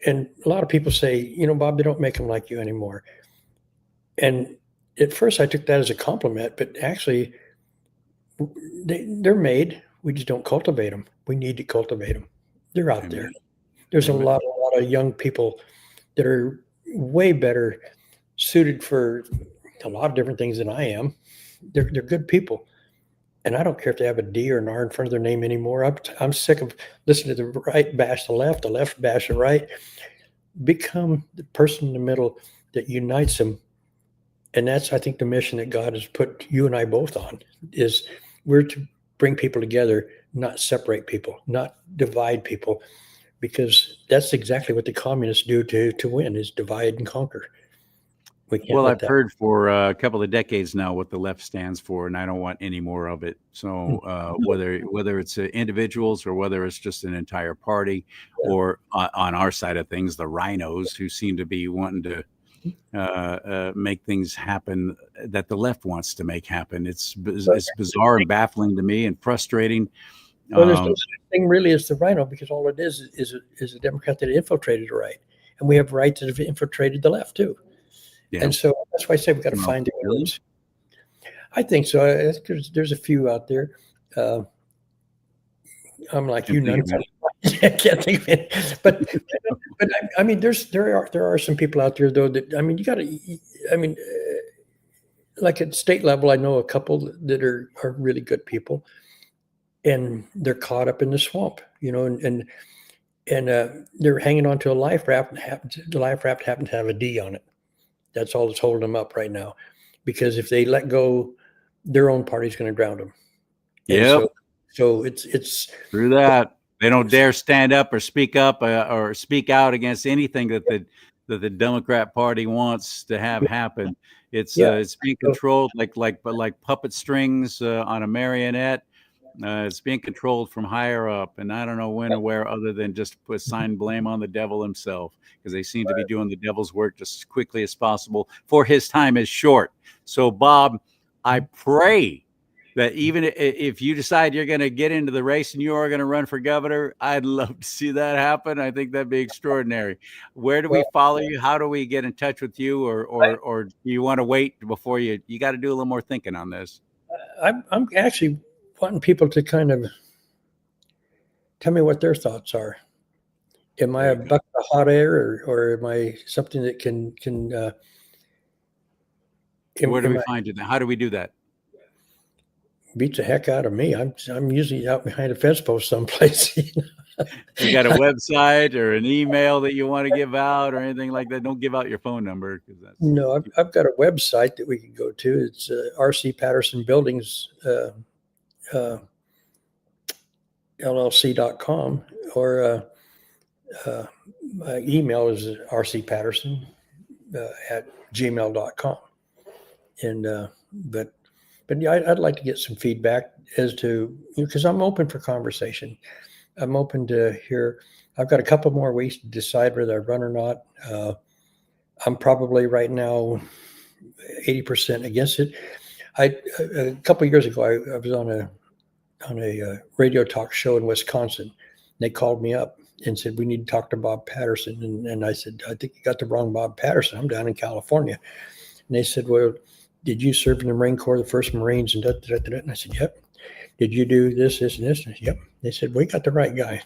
a lot of people say, Bob, they don't make them like you anymore. And at first I took that as a compliment, but actually they're made. We just don't cultivate them. We need to cultivate them. They're out there. There's a lot of young people that are way better suited for a lot of different things than I am. They're good people. And I don't care if they have a D or an R in front of their name anymore. I'm sick of listening to the right bash the left bash the right. Become the person in the middle that unites them. And that's, I think, the mission that God has put you and I both on, is we're to bring people together, not separate people, not divide people, because that's exactly what the communists do to win, is divide and conquer. Well, I've heard for a couple of decades now what the left stands for, and I don't want any more of it. So whether it's individuals or whether it's just an entire party, or on our side of things, the rhinos who seem to be wanting to make things happen that the left wants to make happen. It's bizarre and baffling to me and frustrating. Well, there's no such thing really as the rhino, because all it is a Democrat that infiltrated the right, and we have rights that have infiltrated the left too. Yeah. And so that's why I say we've got to find the words. I think so. There's a few out there. I'm like you, none. I can't think of it. But I mean, there are some people out there though that, I mean, you got to. I mean, like at state level, I know a couple that are really good people, and they're caught up in the swamp, and and they're hanging on to a life raft. The life raft happens to have a D on it. That's all that's holding them up right now, because if they let go, their own party's going to drown them. And Yep. so it's Through that. They don't dare stand up or speak out against anything that the Democrat Party wants to have happen. It's being controlled like puppet strings on a marionette. It's being controlled from higher up, and I don't know when or where, other than just assign blame on the devil himself, because they seem to be doing the devil's work just as quickly as possible, for his time is short. So, Bob, I pray that even if you decide you're going to get into the race and you are going to run for governor, I'd love to see that happen. I think that'd be extraordinary. Where do we follow you? How do we get in touch with you? Or do you want to wait before you got to do a little more thinking on this? I'm actually wanting people to kind of tell me what their thoughts are. Am I a bucket of hot air, or am I something that can where do we find you? How do we do that? Beats the heck out of me. I'm usually out behind a fence post someplace. You got a website or an email that you want to give out or anything like that? Don't give out your phone number. No, I've got a website that we can go to. It's RC Patterson Buildings LLC.com, or my email is rcpatterson at gmail.com. And but yeah, I'd like to get some feedback as to, because I'm open for conversation. I'm open to hear. I've got a couple more weeks to decide whether I run or not. I'm probably right now 80% against it. A couple of years ago, I was on a radio talk show in Wisconsin. They called me up and said, we need to talk to Bob Patterson. And I said, I think you got the wrong Bob Patterson. I'm down in California. And they said, well, did you serve in the Marine Corps, the 1st Marines? And and I said, yep. Did you do this, this, and this? And I said, yep. They said, we got the right guy.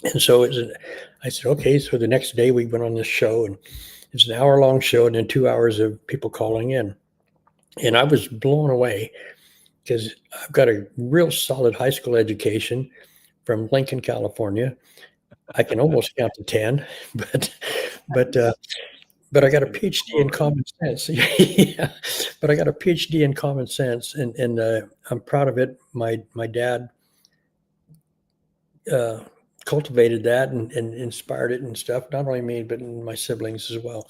And so I said, okay. So the next day we went on this show, and it's an hour-long show, and then 2 hours of people calling in. And I was blown away, because I've got a real solid high school education from Lincoln, California. I can almost count to 10, but I got a PhD in common sense. Yeah, but I got a PhD in common sense, and I'm proud of it. My dad cultivated that and inspired it and stuff. Not only me, but my siblings as well.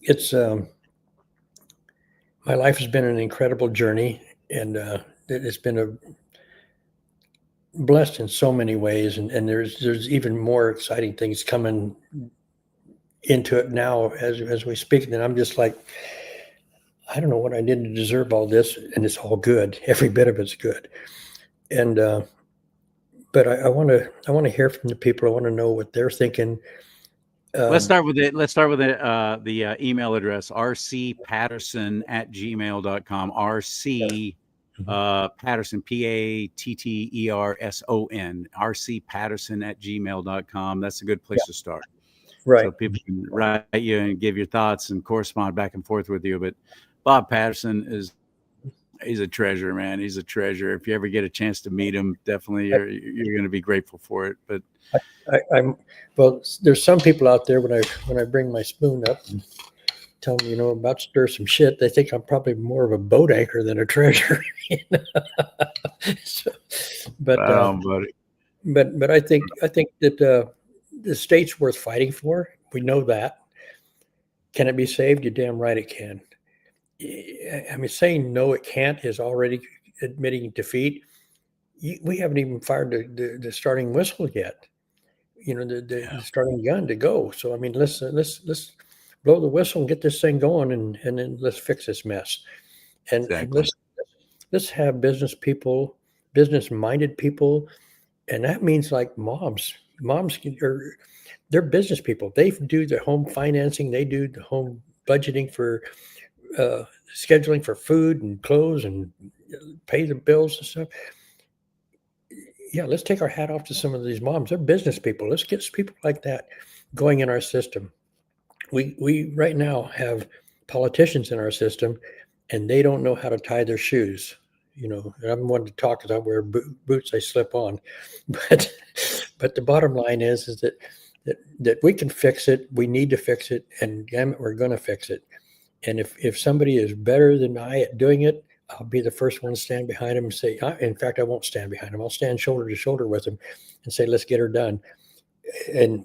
It's my life has been an incredible journey, and it's been blessed in so many ways. And there's even more exciting things coming into it now as we speak. And I'm just like, I don't know what I did to deserve all this, and it's all good. Every bit of it's good. And but I want to hear from the people. I want to know what they're thinking. Let's start with it. Let's start with the email address, rcpatterson@gmail.com. RC Patterson, PATTERSON, rcpatterson@gmail.com. That's a good place to start. Right. So people can write you and give your thoughts and correspond back and forth with you. But Bob Patterson he's a treasure, man. He's a treasure. If you ever get a chance to meet him, definitely you're going to be grateful for it. But well, there's some people out there, when I bring my spoon up and tell them, I'm about to stir some shit, they think I'm probably more of a boat anchor than a treasure. So, but I think that the state's worth fighting for. We know that. Can it be saved? You're damn right it can. I mean, saying no, it can't is already admitting defeat. We haven't even fired the starting whistle yet. The starting gun to go. So I mean, let's blow the whistle and get this thing going, and then let's fix this mess. And let's have business people, business-minded people, and that means like moms. They're business people. They do the home financing. They do the home budgeting for scheduling for food and clothes and pay the bills and stuff. Yeah, let's take our hat off to some of these moms. They're business people. Let's get people like that going in our system. We right now have politicians in our system, and they don't know how to tie their shoes. I'm one to talk because I wear boots I slip on, but But the bottom line is that we can fix it. We need to fix it, and damn it, we're going to fix it. And if somebody is better than I at doing it, I'll be the first one to stand behind them and say, in fact, I won't stand behind them. I'll stand shoulder to shoulder with them and say, let's get her done. And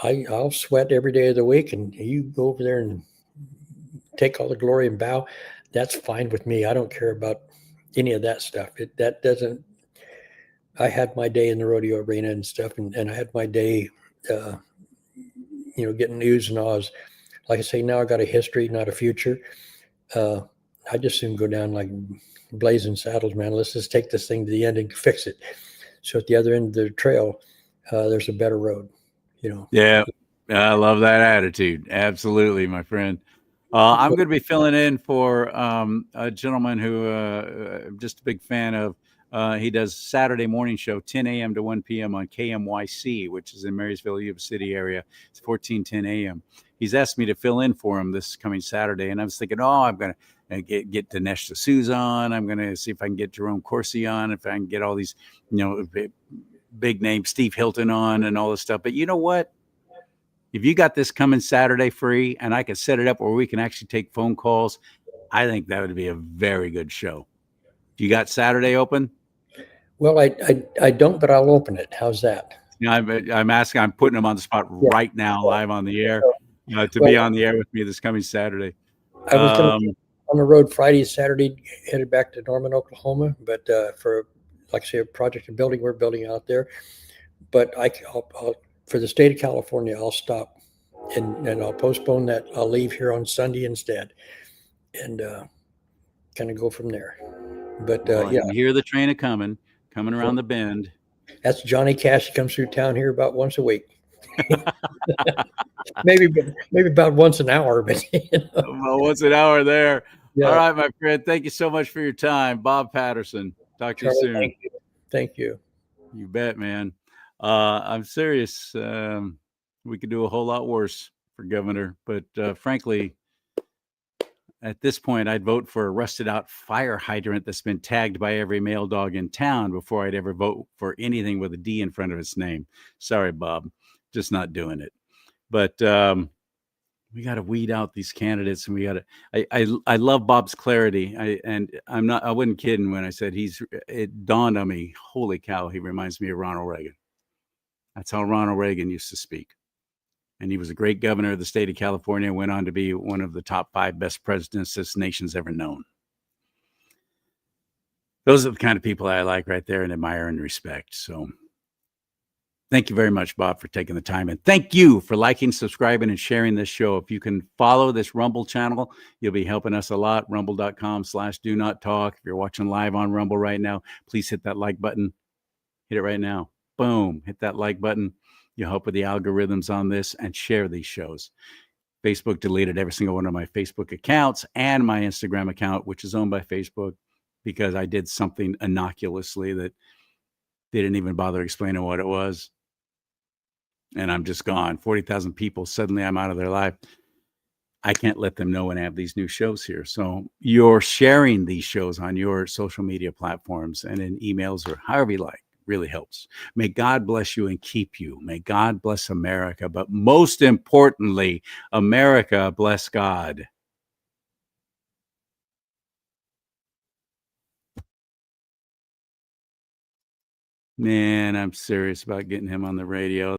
I'll sweat every day of the week, and you go over there and take all the glory and bow. That's fine with me. I don't care about any of that stuff. That doesn't. I had my day in the rodeo arena and stuff, and I had my day, getting news and ahs. Like I say, now I got a history, not a future. I just soon go down like blazing saddles, man. Let's just take this thing to the end and fix it. So at the other end of the trail, there's a better road, Yeah, I love that attitude. Absolutely, my friend. I'm going to be filling in for a gentleman who I'm just a big fan of. He does Saturday morning show, 10 a.m. to 1 p.m. on KMYC, which is in Marysville, Yuba City area. It's 1410 a.m. He's asked me to fill in for him this coming Saturday, and I was thinking, I'm going to get Dinesh D'Souza on. I'm going to see if I can get Jerome Corsi on, if I can get all these, big name Steve Hilton on and all this stuff. But you know what? If you got this coming Saturday free and I can set it up where we can actually take phone calls, I think that would be a very good show. You got Saturday open? Well, I don't, but I'll open it. How's that? I'm asking, I'm putting them on the spot right now, live on the air, to be on the air with me this coming Saturday. I was going to on the road Friday, Saturday, headed back to Norman, Oklahoma, but for, like I say, a project and building we're building out there. But I'll for the state of California, I'll stop and I'll postpone that. I'll leave here on Sunday instead, and kind of go from there. But I can hear the train coming around the bend. That's Johnny Cash. He comes through town here about once a week. maybe about once an hour, but well, once an hour there. Yeah. All right, my friend. Thank you so much for your time, Bob Patterson. Talk to you soon. Thank you. You bet, man. I'm serious. We could do a whole lot worse for governor, but frankly, at this point, I'd vote for a rusted out fire hydrant that's been tagged by every male dog in town before I'd ever vote for anything with a D in front of its name. Sorry, Bob, just not doing it. But we got to weed out these candidates, and we got to. I love Bob's clarity. I wasn't kidding when I said it dawned on me. Holy cow, he reminds me of Ronald Reagan. That's how Ronald Reagan used to speak. And he was a great governor of the state of California, went on to be one of the top 5 best presidents this nation's ever known. Those are the kind of people I like right there and admire and respect. So thank you very much, Bob, for taking the time. And thank you for liking, subscribing, and sharing this show. If you can follow this Rumble channel, you'll be helping us a lot. Rumble.com/do-not-talk. If you're watching live on Rumble right now, please hit that like button. Hit it right now. Boom. Hit that like button. You'll help with the algorithms on this, and share these shows. Facebook deleted every single one of my Facebook accounts and my Instagram account, which is owned by Facebook, because I did something innocuously that they didn't even bother explaining what it was. And I'm just gone. 40,000 people. Suddenly I'm out of their life. I can't let them know when I have these new shows here. So you're sharing these shows on your social media platforms and in emails or however you like. Really helps. May God bless you and keep you. May God bless America. But most importantly, America bless God. Man, I'm serious about getting him on the radio.